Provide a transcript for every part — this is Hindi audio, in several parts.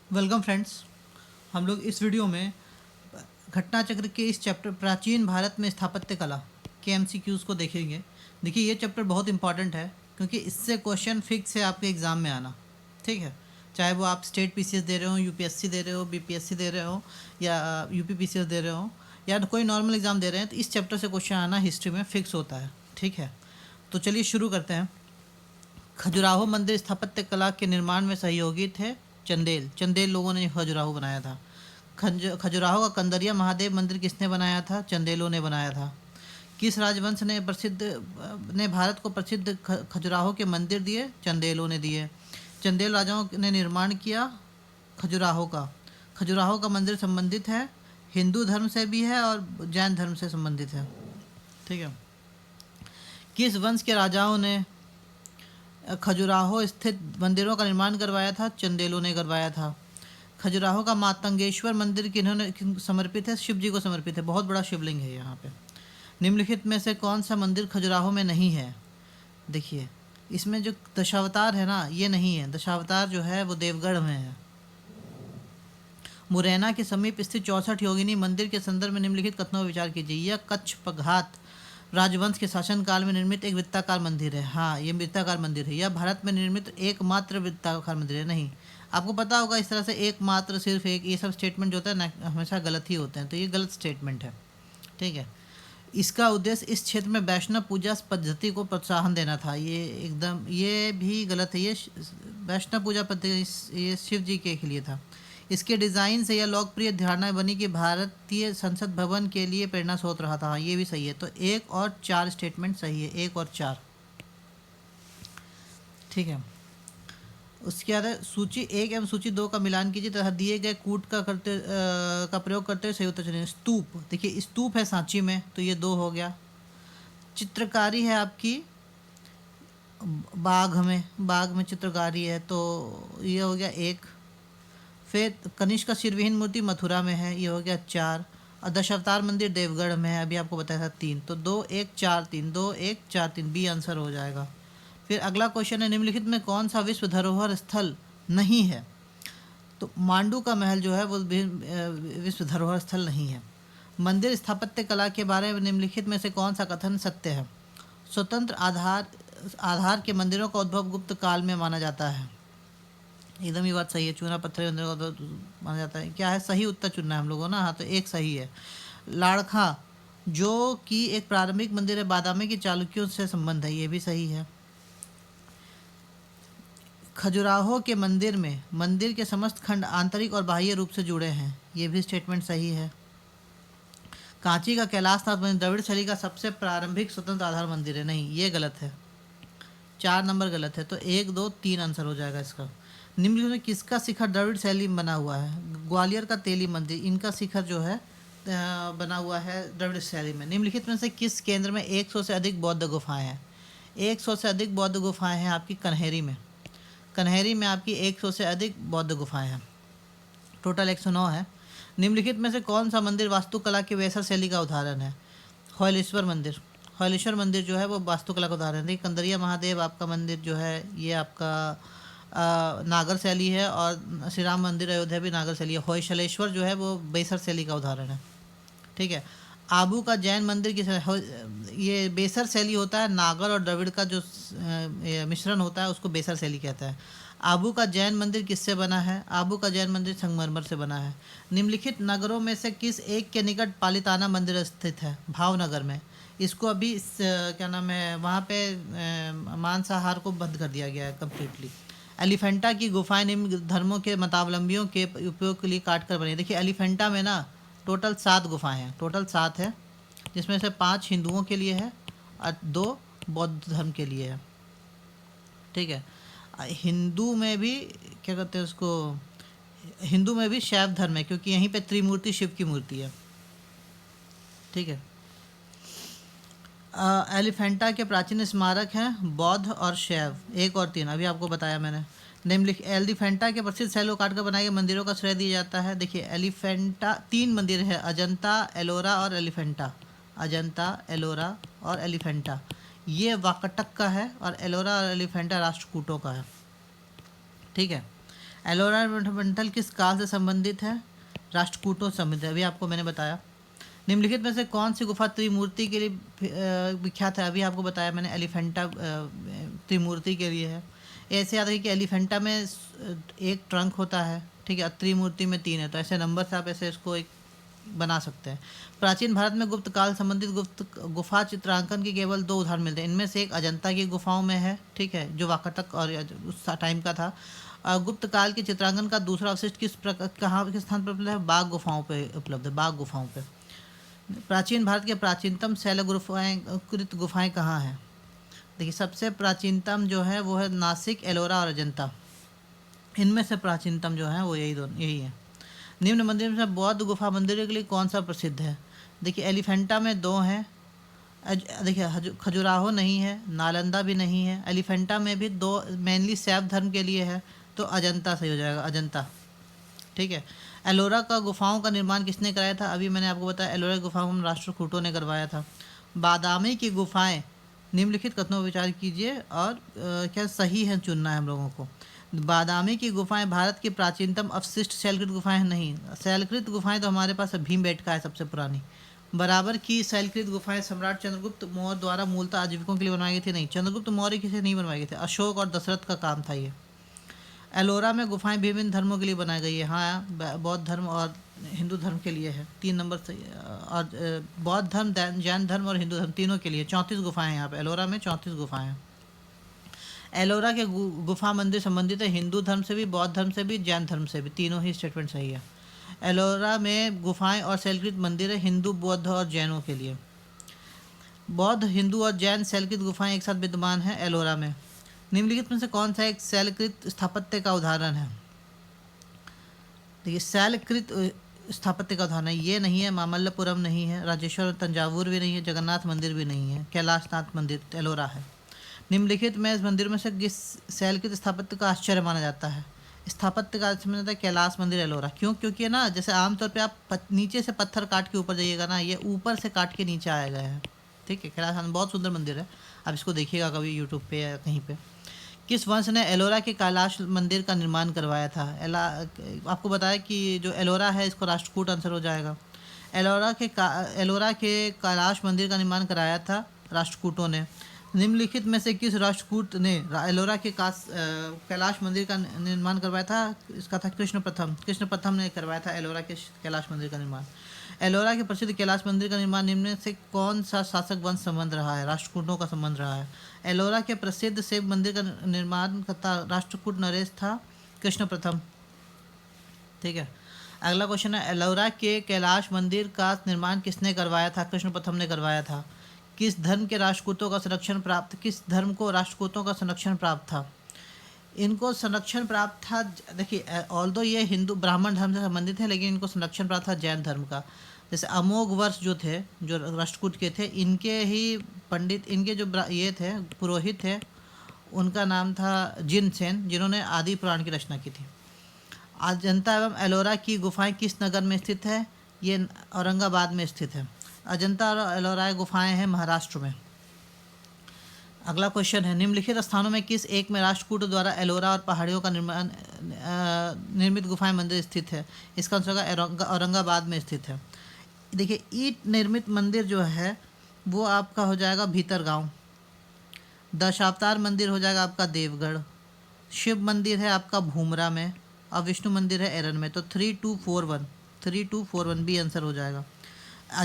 Welcome friends. हम लोग इस वीडियो में घटना चक्र के इस चैप्टर प्राचीन भारत में स्थापत्य कला के एमसीक्यूज़ को देखेंगे। देखिए ये चैप्टर बहुत इंपॉर्टेंट है क्योंकि इससे क्वेश्चन फिक्स है आपके एग्ज़ाम में आना। ठीक है, चाहे वो आप स्टेट पीसीएस दे रहे हो, यूपीएससी दे रहे हो, बीपीएससी दे रहे हो या यूपी पीसीएस दे रहे हो या कोई नॉर्मल एग्ज़ाम दे रहे हैं, तो इस चैप्टर से क्वेश्चन आना हिस्ट्री में फिक्स होता है। ठीक है, तो चलिए शुरू करते हैं। खजुराहो मंदिर स्थापत्य कला के निर्माण में सहयोगी थे चंदेल। चंदेल लोगों ने खजुराहो बनाया था। खजुराहो का कंदरिया महादेव मंदिर किसने बनाया था? चंदेलों ने बनाया था। किस राजवंश ने भारत को प्रसिद्ध खजुराहो के मंदिर दिए? चंदेलों ने दिए। चंदेल राजाओं ने निर्माण किया खजुराहो का। खजुराहो का मंदिर संबंधित है हिंदू धर्म से भी है और जैन धर्म से संबंधित है। ठीक है, किस वंश के राजाओं ने खजुराहो स्थित मंदिरों का निर्माण करवाया था? चंदेलों ने करवाया था। खजुराहो का मातंगेश्वर मंदिर किन्होंने समर्पित है? शिव जी को समर्पित है। बहुत बड़ा शिवलिंग है यहाँ पे। निम्नलिखित में से कौन सा मंदिर खजुराहो में नहीं है? देखिए इसमें जो दशावतार है ना, ये नहीं है। दशावतार जो है वो देवगढ़ में है। मुरैना के समीप स्थित 64 योगिनी मंदिर के संदर्भ में निम्नलिखित कथनों पर विचार कीजिए। यह कच्छ पघात राजवंश के शासनकाल में निर्मित एक वृत्ताकार मंदिर है। हाँ, ये वृत्ताकार मंदिर है। यह भारत में निर्मित एकमात्र वृत्ताकार मंदिर है। नहीं, आपको पता होगा इस तरह से एकमात्र, सिर्फ एक, ये सब स्टेटमेंट जो होता है ना हमेशा गलत ही होते हैं, तो ये गलत स्टेटमेंट है। ठीक है, इसका उद्देश्य इस क्षेत्र में वैष्णव पूजा पद्धति को प्रोत्साहन देना था। ये एकदम, ये भी गलत है। ये वैष्णव पूजा पद्धति ये शिव जी के लिए था। इसके डिज़ाइन से यह लोकप्रिय धारणा बनी कि भारतीय संसद भवन के लिए प्रेरणा स्रोत रहा था। ये भी सही है। तो 1 और 4 स्टेटमेंट सही है, 1 और 4। ठीक है, उसके बाद सूची 1 एवं सूची 2 का मिलान कीजिए तथा दिए गए कूट का प्रयोग करते हुए सही उत्तर चुनिए। स्तूप, देखिए स्तूप है सांची में, तो ये 2 हो गया। चित्रकारी है आपकी बाघ में चित्रकारी है, तो ये हो गया 1। फिर कनिष्क का सिरविहीन मूर्ति मथुरा में है, ये हो गया 4। और दशावतार मंदिर देवगढ़ में है, अभी आपको बताया था 3। तो 2 1 4 3, 2 1 4 3, बी आंसर हो जाएगा। फिर अगला क्वेश्चन है, निम्नलिखित में कौन सा विश्व धरोहर स्थल नहीं है? तो मांडू का महल जो है वो विश्व धरोहर स्थल नहीं है। मंदिर स्थापत्य कला के बारे में निम्नलिखित में से कौन सा कथन सत्य है? स्वतंत्र आधार के मंदिरों का उद्भव गुप्त काल में माना जाता है। एकदम ही बात सही है। चूना पत्थर के मंदिरों का उद्भव माना जाता है। क्या है सही उत्तर चुनना है हम लोगों ना? हाँ, तो 1 सही है। लाड़खा जो कि एक प्रारंभिक मंदिर है, बादामी के चालुक्यों से संबंध है, ये भी सही है। खजुराहो के मंदिर में मंदिर के समस्त खंड आंतरिक और बाह्य रूप से जुड़े हैं, ये भी स्टेटमेंट सही है। कांची का कैलाशनाथ मंदिर द्रविड़ शैली का सबसे प्रारंभिक स्वतंत्र आधार मंदिर है। नहीं, ये गलत है। 4 नंबर गलत है, तो 1 2 3 आंसर हो जाएगा इसका। निम्नलिखित में किसका शिखर द्रविड़ शैली में बना हुआ है? ग्वालियर का तेली मंदिर, इनका शिखर जो है बना हुआ है द्रविड़ शैली में। निम्नलिखित में से किस केंद्र में 100 से अधिक बौद्ध गुफाएं हैं? 100 से अधिक बौद्ध गुफाएं हैं आपकी कन्हेरी में। कन्हेरी में आपकी 100 से अधिक बौद्ध गुफाएं हैं। टोटल 109 है। निम्नलिखित में से कौन सा मंदिर वास्तुकला की वेसर शैली का उदाहरण है? हौलेश्वर मंदिर। हौलेश्वर मंदिर जो है वो वास्तुकला का उदाहरण है। कंदरिया महादेव आपका मंदिर जो है ये आपका नागर शैली है, और श्री राम मंदिर अयोध्या भी नागर शैली है। हौशलेश्वर जो है वो बेसर शैली का उदाहरण है। ठीक है, आबू का जैन मंदिर किस, ये बेसर शैली होता है। नागर और द्रविड़ का जो मिश्रण होता है उसको बेसर शैली कहता है। आबू का जैन मंदिर किससे बना है? आबू का जैन मंदिर संगमरमर से बना है। निम्नलिखित नगरों में से किस एक के निकट पालिताना मंदिर स्थित है? भावनगर में। इसको अभी क्या नाम है, वहाँ पे मांसाहार को बंद कर दिया गया है कम्प्लीटली। एलिफेंटा की गुफाएं निम्न धर्मों के मतावलंबियों के उपयोग के लिए काट कर बनी। देखिए एलिफेंटा में ना टोटल 7 गुफाएं हैं, टोटल 7 है, जिसमें से 5 हिंदुओं के लिए है और 2 बौद्ध धर्म के लिए है। ठीक है, हिंदू में भी क्या कहते हैं उसको, हिंदू में भी शैव धर्म है, क्योंकि यहीं पे त्रिमूर्ति शिव की मूर्ति है। ठीक है, एलिफेंटा के प्राचीन स्मारक हैं बौद्ध और शैव, 1 और 3 अभी आपको बताया मैंने। निम्नलिखित एलिफेंटा के प्रसिद्ध शैलों काट कर बनाए गए मंदिरों का श्रेय दिया जाता है। देखिए एलिफेंटा 3 मंदिर है, अजंता, एलोरा और एलिफेंटा। अजंता, एलोरा और एलिफेंटा, ये वाकटक का है, और एलोरा और एलिफेंटा राष्ट्रकूटों का है। ठीक है, एलोरा मंडल किस काल से संबंधित है? राष्ट्रकूटों से संबंधित है, अभी आपको मैंने बताया। निम्नलिखित में से कौन सी गुफा त्रिमूर्ति के लिए विख्यात है? अभी आपको बताया मैंने, एलिफेंटा त्रिमूर्ति के लिए है। ऐसे याद रखिए कि एलिफेंटा में एक ट्रंक होता है, ठीक है, त्रिमूर्ति में 3 है, तो ऐसे नंबर से आप ऐसे इसको एक बना सकते हैं। प्राचीन भारत में गुप्त काल संबंधित गुप्त गुफा चित्रांकन के केवल 2 उदाहरण मिलते हैं। इनमें से एक अजंता की गुफाओं में है, ठीक है, जो वाकाटक और उस टाइम का था। गुप्त काल के चित्रांकन का दूसरा अवशिष्ट किस प्रकार कहाँ किस स्थान पर उपलब्ध है? बाघ गुफाओं पे उपलब्ध है, बाघ गुफाओं पे। प्राचीन भारत के प्राचीनतम शैल गुफाएं कृत गुफाएं कहाँ हैं? देखिए, सबसे प्राचीनतम जो है वो है नासिक, एलोरा और अजंता। इनमें से प्राचीनतम जो है वो यही है। निम्न मंदिर में बौद्ध गुफा मंदिर के लिए कौन सा प्रसिद्ध है? देखिए, एलिफेंटा में 2 हैं। देखिए, खजुराहो नहीं है, नालंदा भी नहीं है। एलिफेंटा में भी 2 मेनली शैव धर्म के लिए है, तो अजंता सही हो जाएगा, अजंता, ठीक है। एलोरा का गुफाओं का निर्माण किसने कराया था? अभी मैंने आपको बताया, एलोरा की गुफाओं में राष्ट्रकूटों ने करवाया था। बादामी की गुफाएं निम्नलिखित कथनों पर विचार कीजिए और क्या सही है चुनना है हम लोगों को। बादामी की गुफाएं भारत की प्राचीनतम अवशिष्ट शैलकृत गुफाएं नहीं। शैलकृत गुफाएं तो हमारे पास भीमबेटका है सबसे पुरानी। बराबर की शैलकृत गुफाएं सम्राट चंद्रगुप्त मौर्य द्वारा मूलतः आजीविकों के लिए बनवाई गई थी? नहीं, चंद्रगुप्त मौर्य किसी नहीं बनवाई गई थी, अशोक और दशरथ का काम था ये। एलोरा में गुफाएं विभिन्न धर्मों के लिए बनाई गई है। हाँ, बौद्ध धर्म और हिंदू धर्म के लिए है, 3 नंबर से। और बौद्ध धर्म, जैन धर्म और हिंदू धर्म तीनों के लिए 34 गुफाएं हैं यहाँ पे। एलोरा में 34 गुफाएं हैं। एलोरा के गुफा मंदिर संबंधित है हिंदू धर्म से भी, बौद्ध धर्म से भी, जैन धर्म से भी, तीनों ही स्टेटमेंट सही है। एलोरा में गुफाएं और शैलकृत मंदिर है हिंदू, बौद्ध और जैनों के लिए। बौद्ध, हिंदू और जैन शैलकृत गुफाएं एक साथ विद्यमान हैं एलोरा में। निम्नलिखित में से कौन सा एक शैलकृत स्थापत्य का उदाहरण है? देखिए, शैलकृत स्थापत्य का उदाहरण है, ये नहीं है, मामल्लपुरम नहीं है, राजेश्वर तंजावुर भी नहीं है, जगन्नाथ मंदिर भी नहीं है, कैलाशनाथ मंदिर एलोरा है। निम्नलिखित में इस मंदिर में से किस शैलकृत स्थापत्य का आश्चर्य माना जाता है? स्थापत्य का आश्चर्य माना जाता है कैलाश मंदिर एलोरा। क्यों? क्योंकि ना, जैसे आमतौर पे आप नीचे से पत्थर काट के ऊपर जाइएगा ना, ये ऊपर से काट के नीचे आया गया है, ठीक है। कैलाश बहुत सुंदर मंदिर है, आप इसको देखिएगा कभी यूट्यूब पे या कहीं पे। किस वंश ने एलोरा के कैलाश मंदिर का निर्माण करवाया था? आपको बताया कि जो एलोरा है इसको राष्ट्रकूट आंसर हो जाएगा। एलोरा के कैलाश मंदिर का निर्माण कराया था राष्ट्रकूटों ने। निम्नलिखित में से किस राष्ट्रकूट ने एलोरा के कैलाश मंदिर का निर्माण करवाया था? इसका था कृष्ण प्रथम। कृष्ण प्रथम ने करवाया था एलोरा के कैलाश मंदिर का निर्माण। एलोरा के प्रसिद्ध कैलाश मंदिर का निर्माण निम्न में से कौन सा शासक वंश संबंध रहा है? राष्ट्रकूटों का संबंध रहा है। एलोरा के प्रसिद्ध शिव मंदिर का निर्माण करता राष्ट्रकूट नरेश था, कृष्ण प्रथम, ठीक है। अगला क्वेश्चन है, एलोरा के कैलाश मंदिर का निर्माण किसने करवाया था? कृष्ण प्रथम ने करवाया था। किस धर्म के राष्ट्रकूटों का संरक्षण प्राप्त किस धर्म को राष्ट्रकूटों का संरक्षण प्राप्त था? इनको संरक्षण प्राप्त था, देखिए, ऑल्दो ये हिंदू ब्राह्मण धर्म से संबंधित है, लेकिन इनको संरक्षण प्राप्त था जैन धर्म का। जैसे अमोघ वर्ष जो थे, जो राष्ट्रकूट के थे, इनके ही पंडित, इनके जो ये थे पुरोहित थे, उनका नाम था जिन सेन, जिन्होंने आदि पुराण की रचना की थी। अजंता एवं एलोरा की गुफाएं किस नगर में स्थित है? ये औरंगाबाद में स्थित है। अजंता और एलोरा गुफाएं हैं महाराष्ट्र में। अगला क्वेश्चन है, निम्नलिखित स्थानों में किस एक में राष्ट्रकूट द्वारा एलोरा और पहाड़ियों का निर्मित गुफाएं मंदिर स्थित है? इसका आंसर औरंगाबाद में स्थित है। देखिए, ईंट निर्मित मंदिर जो है वो आपका हो जाएगा भीतरगांव। दशावतार मंदिर हो जाएगा आपका देवगढ़। शिव मंदिर है आपका भूमरा में, और विष्णु मंदिर है एरन में। तो 3241 बी आंसर हो जाएगा।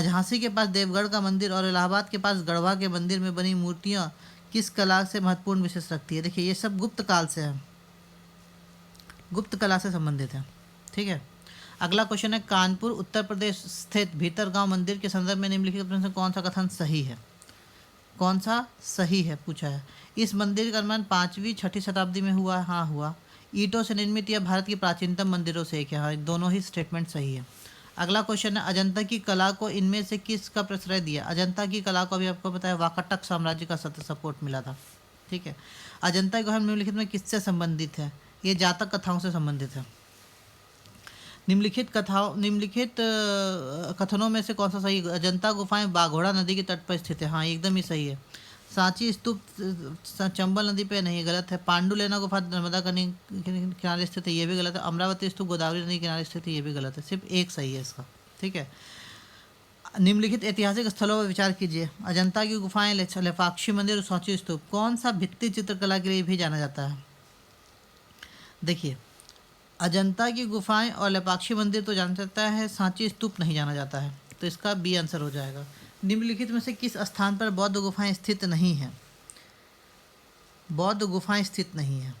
झांसी के पास देवगढ़ का मंदिर और इलाहाबाद के पास गढ़वा के मंदिर में बनी मूर्तियां किस कला से महत्वपूर्ण विशेष रखती है? देखिए, ये सब गुप्त काल से है, गुप्त कला से संबंधित है, ठीक है। अगला क्वेश्चन है, कानपुर उत्तर प्रदेश स्थित भीतरगांव मंदिर के संदर्भ में निम्नलिखित में से कौन सा कथन सही है? कौन सा सही है पूछा है। इस मंदिर का निर्माण 5वीं-6वीं शताब्दी में हुआ। हाँ, हुआ। ईंटों से निर्मित यह भारत की प्राचीनतम मंदिरों से एक है। हाँ, दोनों ही स्टेटमेंट सही है। अगला क्वेश्चन है, अजंता की कला को इनमें से किसका प्रश्रय दिया? अजंता की कला को अभी आपको पता है वाकाटक साम्राज्य का सपोर्ट मिला था, ठीक है। अजंता की गुफा निम्नलिखित में किससे संबंधित है? ये जातक कथाओं से संबंधित है। निम्नलिखित कथनों में से कौन सा सही? अजंता गुफाएं बाघोड़ा नदी के तट पर स्थित है। हाँ, एकदम ही सही है। सांची स्तूप चंबल नदी पे नहीं, गलत है। पांडुलेना गुफा नर्मदा का किनारे स्थित है, ये भी गलत है। अमरावती स्तूप गोदावरी नदी किनारे स्थित है, ये भी गलत है। सिर्फ एक सही है इसका, ठीक है। निम्नलिखित ऐतिहासिक स्थलों पर विचार कीजिए। अजंता की गुफाएं, लेपाक्षी मंदिर और सांची स्तूप। कौन सा भित्ति चित्रकला के लिए भी जाना जाता है? देखिए, अजंता की गुफाएं और लेपाक्षी मंदिर तो जाना जाता है, सांची स्तूप नहीं जाना जाता है, तो इसका बी आंसर हो जाएगा। निम्नलिखित में से किस स्थान पर बौद्ध गुफाएं स्थित नहीं हैं? बौद्ध गुफाएं स्थित नहीं हैं,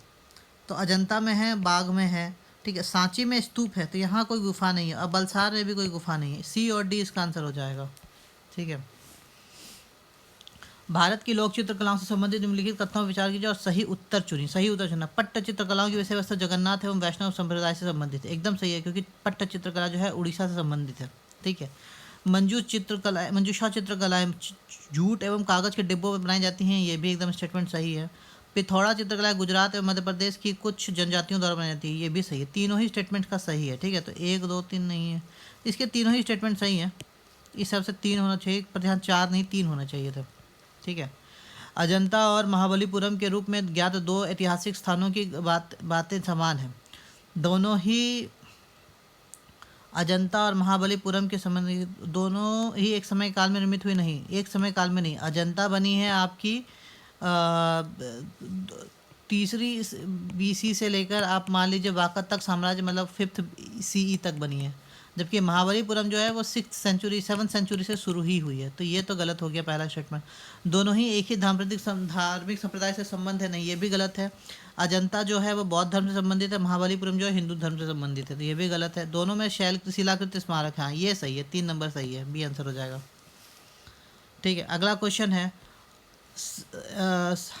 तो अजंता में है, बाग में है, ठीक है। सांची में स्तूप है, तो यहाँ कोई गुफा नहीं है, और बलसार में भी कोई गुफा नहीं है। सी और डी इसका आंसर हो जाएगा, ठीक है। भारत की लोक चित्रकलाओं से संबंधित निम्नलिखित कथनों पर विचार कीजिए और सही उत्तर चुनिए। सही उत्तर चुनना। पट्ट चित्रकलाओं की विषय वस्तु जगन्नाथ एवं वैष्णव संप्रदाय से संबंधित है, एकदम सही है, क्योंकि पट्ट चित्रकला जो है उड़ीसा से संबंधित है, ठीक है। मंजूषा चित्रकलाएं जूट एवं कागज के डिब्बों में बनाई जाती हैं, ये भी एकदम स्टेटमेंट सही है। पिथौरा चित्रकला गुजरात एवं मध्य प्रदेश की कुछ जनजातियों द्वारा बनाई जाती है, ये भी सही है। तीनों ही स्टेटमेंट का सही है, ठीक है। तो 1 2 3 नहीं है, इसके तीनों ही स्टेटमेंट सही है। इस हिसाब से 3 होना चाहिए, पर यहाँ 4 नहीं 3 होना चाहिए था, ठीक है। अजंता और महाबलीपुरम के रूप में ज्ञात दो ऐतिहासिक स्थानों की बातें समान हैं। दोनों ही अजंता और महाबलीपुरम के संबंध, दोनों ही एक समय काल में निर्मित हुई नहीं, एक समय काल में नहीं। अजंता बनी है आपकी तीसरी BC से लेकर आप मान लीजिए वाकत तक साम्राज्य, मतलब 5th CE तक बनी है, जबकि महाबलीपुरम जो है वो 6th सेंचुरी 7th सेंचुरी से शुरू ही हुई है, तो ये तो गलत हो गया पहला स्टेटमेंट। दोनों ही एक ही धार्मिक संप्रदाय से संबंध है, नहीं, ये भी गलत है। अजंता जो है वो बौद्ध धर्म से संबंधित है, महाबलीपुरम जो है हिंदू धर्म से संबंधित है, तो ये भी गलत है। दोनों में शिलाकृत स्मारक है, ये सही है, 3 नंबर सही है, बी आंसर हो जाएगा, ठीक है। अगला क्वेश्चन है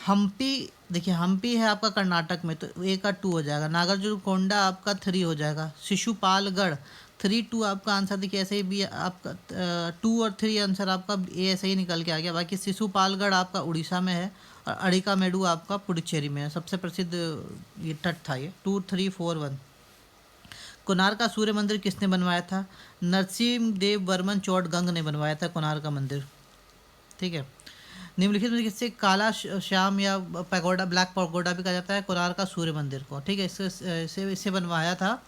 हम्पी। देखिए, हम्पी है आपका कर्नाटक में, तो ए का 2 हो जाएगा। नागार्जुनकोंडा आपका 3 हो जाएगा। शिशुपालगढ़ 3 2 आपका आंसर। देखिए ऐसे ही भी आपका 2 और 3 आंसर आपका ए ऐसे ही निकल के आ गया। बाकी शिशुपालगढ़ आपका उड़ीसा में है और अड़िकामेडु आपका पुडुचेरी में है। सबसे प्रसिद्ध ये तट था ये। 2 3 4 1। कोणार्क का सूर्य मंदिर किसने बनवाया था? नरसिंह वर्मन चौड़गंग ने बनवाया था कोणार्क का मंदिर, ठीक है। निम्नलिखित में किससे काला श्याम या पैगोडा, ब्लैक पैगोडा भी कहा जाता है कोणार्क का सूर्य मंदिर को, ठीक है। इसे बनवाया था,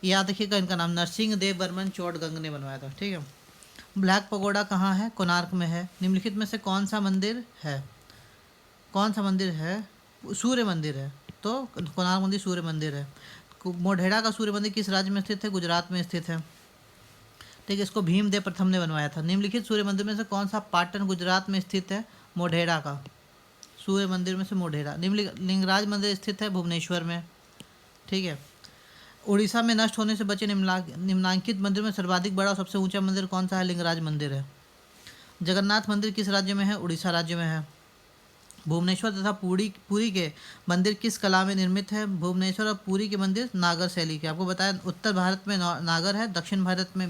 याद रखिएगा इनका नाम, नरसिंह देव बर्मन चौड़गंग ने बनवाया था, ठीक है। ब्लैक पैगोडा कहाँ है? कोणार्क में है। निम्नलिखित में से कौन सा मंदिर है? कौन सा मंदिर है? सूर्य मंदिर है, तो कोणार्क मंदिर सूर्य मंदिर है। मोढेरा का सूर्य मंदिर किस राज्य में स्थित है? गुजरात में स्थित है, ठीक है। इसको भीमदेव प्रथम ने बनवाया था। निम्नलिखित सूर्य मंदिर में से कौन सा पाटन गुजरात में स्थित है? मोढेरा का सूर्य मंदिर में से मोढेरा। लिंगराज मंदिर स्थित है भुवनेश्वर में, ठीक है। उड़ीसा में नष्ट होने से बचे निम्नांकित मंदिर में सर्वाधिक बड़ा और सबसे ऊंचा मंदिर कौन सा है? लिंगराज मंदिर है। जगन्नाथ मंदिर किस राज्य में है? उड़ीसा राज्य में है। भुवनेश्वर तथा पुरी के मंदिर किस कला में निर्मित है? भुवनेश्वर और पुरी के मंदिर नागर शैली के। आपको बताया उत्तर भारत में नागर है, दक्षिण भारत में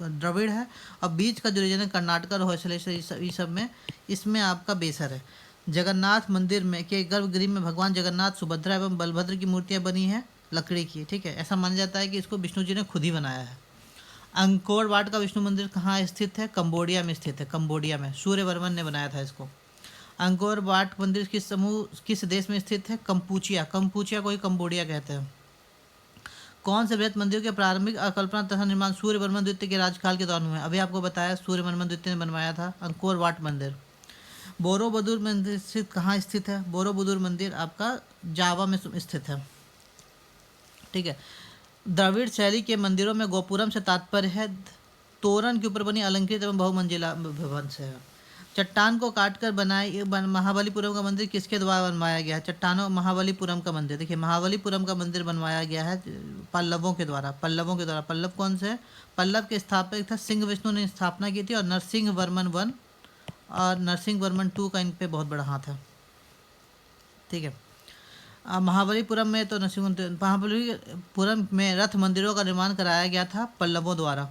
द्रविड़ है, और बीच का जो रीजन है कर्नाटक और होयसलेश्वर, ये सब में इसमें आपका बेसर है। जगन्नाथ मंदिर में के गर्भगृह में भगवान जगन्नाथ, सुभद्रा एवं बलभद्र की मूर्तियाँ बनी हैं लकड़ी की, ठीक है। ऐसा माना जाता है कि इसको विष्णु जी ने खुद ही बनाया है। अंकोर वाट का विष्णु मंदिर कहाँ स्थित है? कंबोडिया में स्थित है, कंबोडिया में। सूर्यवर्मन ने बनाया था इसको। अंकोर वाट मंदिर किस देश में स्थित है? कंपूचिया। कंपूचिया को ही कंबोडिया कहते हैं। कौन से बृहत मंदिर के प्रारंभिक अकल्पना तथा निर्माण सूर्यवर्मन द्वितीय के राजकाल के दौरान हुए? अभी आपको बताया सूर्यवर्मन द्वितीय ने बनवाया था अंकोर वाट मंदिर। बोरोबुदुर मंदिर कहाँ स्थित है? बोरोबुदुर मंदिर आपका जावा में स्थित है, ठीक है। द्रविड़ शैली के मंदिरों में गोपुरम से तात्पर्य है तोरण के ऊपर बनी अलंकृत एवं बहुमंजिला भवन से है। चट्टान को काटकर बनाए महाबलीपुरम का मंदिर किसके द्वारा बनवाया गया है? चट्टानों महाबलीपुरम का मंदिर। देखिए, महाबलीपुरम का मंदिर बनवाया गया है पल्लवों के द्वारा। पल्लव कौन से? पल्लव के स्थापक था सिंह विष्णु ने स्थापना की थी, और नरसिंह वर्मन 1 और नरसिंह वर्मन 2 का इन पे बहुत बड़ा हाथ है, ठीक है। महाबलीपुरम में तो महाबलीपुरम में रथ मंदिरों का निर्माण कराया गया था पल्लवों द्वारा।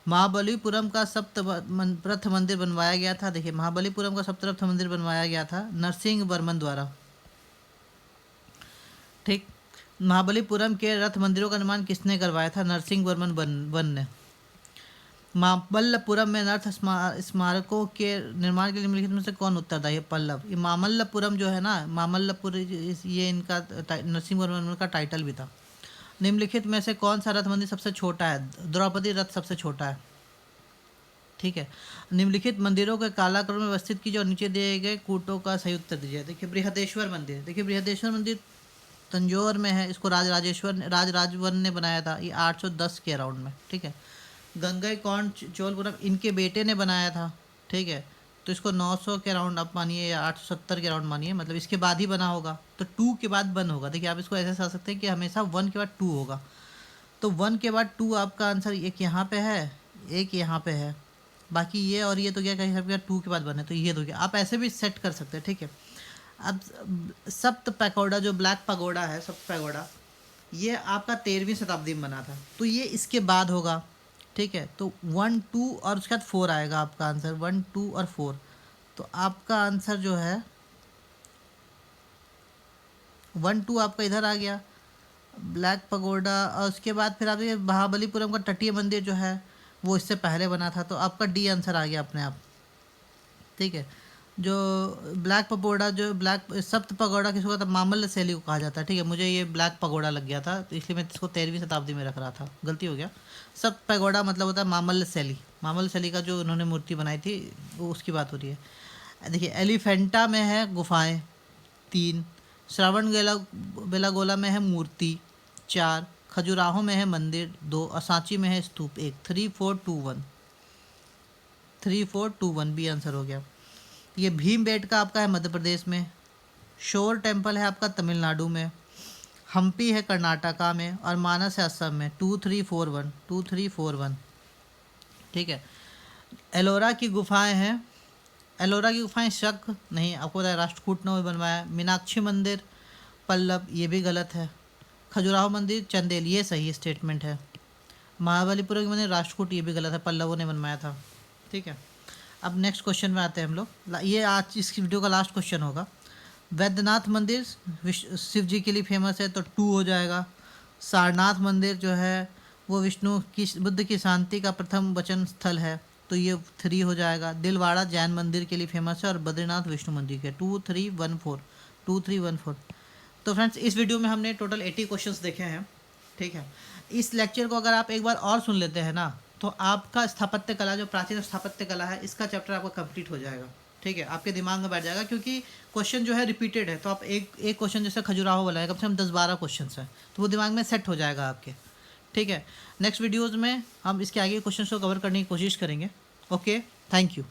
महाबलीपुरम का सप्तरथ मंदिर बनवाया गया था। देखिए, महाबलीपुरम का सप्तरथ मंदिर बनवाया गया था नरसिंह वर्मन द्वारा, ठीक। महाबलीपुरम के रथ मंदिरों का निर्माण किसने करवाया था? नरसिंह वर्मन 1 ने। मामल्लपुरम में नर्थ स्मारकों के निर्माण के लिए निम्नलिखित में से कौन उत्तरदायी है? पल्लव। ये मामल्लपुरम जो है ना, मामल्लपुर, ये इनका नरसिंहवर्मन का टाइटल भी था। निम्नलिखित में से कौन सा रथ मंदिर सबसे छोटा है? द्रौपदी रथ सबसे छोटा है। ठीक है। निम्नलिखित मंदिरों के कालाक्रम में व्यवस्थित कीजिए और नीचे दिए गए कूटों का सही उत्तर दीजिए। देखिए बृहदेश्वर मंदिर, देखिए बृहदेश्वर मंदिर तंजौर में है। इसको राजराजवन ने बनाया था, ये 810 के अराउंड में। ठीक है। गंगईकोंड चोलपुरम इनके बेटे ने बनाया था। ठीक है। तो इसको 900 के अराउंड आप मानिए या 870 के अराउंड मानिए, मतलब इसके बाद ही बना होगा, तो 2 के बाद 1 होगा। देखिए आप इसको ऐसे समझ सकते हैं कि हमेशा 1 के बाद 2 होगा, तो 1 के बाद 2 आपका आंसर एक यहाँ पे है, एक यहाँ पे है, बाकी ये और ये तो क्या कहीं सब 2 के बाद 1 है, तो ये तो क्या आप ऐसे भी सेट कर सकते हैं। ठीक है। अब सप्त पैगोडा, जो ब्लैक पैगोडा है, सप्त पैगोडा, ये आपका 13वीं शताब्दी में बना था, तो ये इसके बाद होगा। ठीक है। तो 1 2 और उसके बाद 4 आएगा आपका आंसर, 1 2 और 4। तो आपका आंसर जो है 1 2 आपका इधर आ गया, ब्लैक पगोडा, और उसके बाद फिर आप ये महाबलीपुरम का तटीय मंदिर जो है वो इससे पहले बना था, तो आपका डी आंसर आ गया अपने आप। ठीक है। जो ब्लैक पगोडा, जो ब्लैक सप्त पगोडा किसको कहता है? मामल्ल शैली को कहा जाता है। ठीक है। मुझे ये ब्लैक पगोडा लग गया था, तो इसलिए मैं इसको 13वीं शताब्दी में रख रहा था, गलती हो गया। सप्त पगोडा मतलब होता है मामल्ल शैली, मामल्ल शैली का जो उन्होंने मूर्ति बनाई थी वो उसकी बात हो रही है। देखिए एलिफेंटा में है गुफाएं 3, श्रावण बेलागोला में है मूर्ति 4, खजुराहो में है मंदिर 2 और सांची में है स्तूप 1। 3 4 2 1, 3 4 2 1 बी आंसर हो गया। ये भीमबेटका आपका है मध्य प्रदेश में, शोर टेम्पल है आपका तमिलनाडु में, हम्पी है कर्नाटका में और मानस है असम में। 2 3 4 1, 2 3 4 1। ठीक है। एलोरा की गुफाएं हैं, एलोरा की गुफाएं शक नहीं, आपको पता है राष्ट्रकूट ने बनवाया। मीनाक्षी मंदिर पल्लव, ये भी गलत है। खजुराहो मंदिर चंदेल, ये सही स्टेटमेंट है। महाबलीपुरम की मंदिर राष्ट्रकूट, ये भी गलत है, पल्लवों ने बनवाया था। ठीक है। अब नेक्स्ट क्वेश्चन में आते हैं हम लोग। ये आज इस वीडियो का लास्ट क्वेश्चन होगा। वैद्यनाथ मंदिर शिव जी के लिए फेमस है, तो 2 हो जाएगा। सारनाथ मंदिर जो है वो विष्णु की, बुद्ध की शांति का प्रथम वचन स्थल है, तो ये 3 हो जाएगा। दिलवाड़ा जैन मंदिर के लिए फेमस है और बद्रीनाथ विष्णु मंदिर के। 2 3 1 4, 2 3 1 4। तो फ्रेंड्स इस वीडियो में हमने टोटल 80 क्वेश्चंस देखे हैं। ठीक है। इस लेक्चर को अगर आप एक बार और सुन लेते हैं ना, तो आपका स्थापत्य कला, जो प्राचीन स्थापत्य कला है, इसका चैप्टर आपका कंप्लीट हो जाएगा। ठीक है। आपके दिमाग में बैठ जाएगा, क्योंकि क्वेश्चन जो है रिपीटेड है, तो आप एक क्वेश्चन जैसे खजुराहो वाला है, कम से कम 10-12 क्वेश्चन है, तो वो दिमाग में सेट हो जाएगा आपके। ठीक है। नेक्स्ट वीडियोज़ में हम इसके आगे क्वेश्चन को कवर करने की कोशिश करेंगे। Okay, thank you.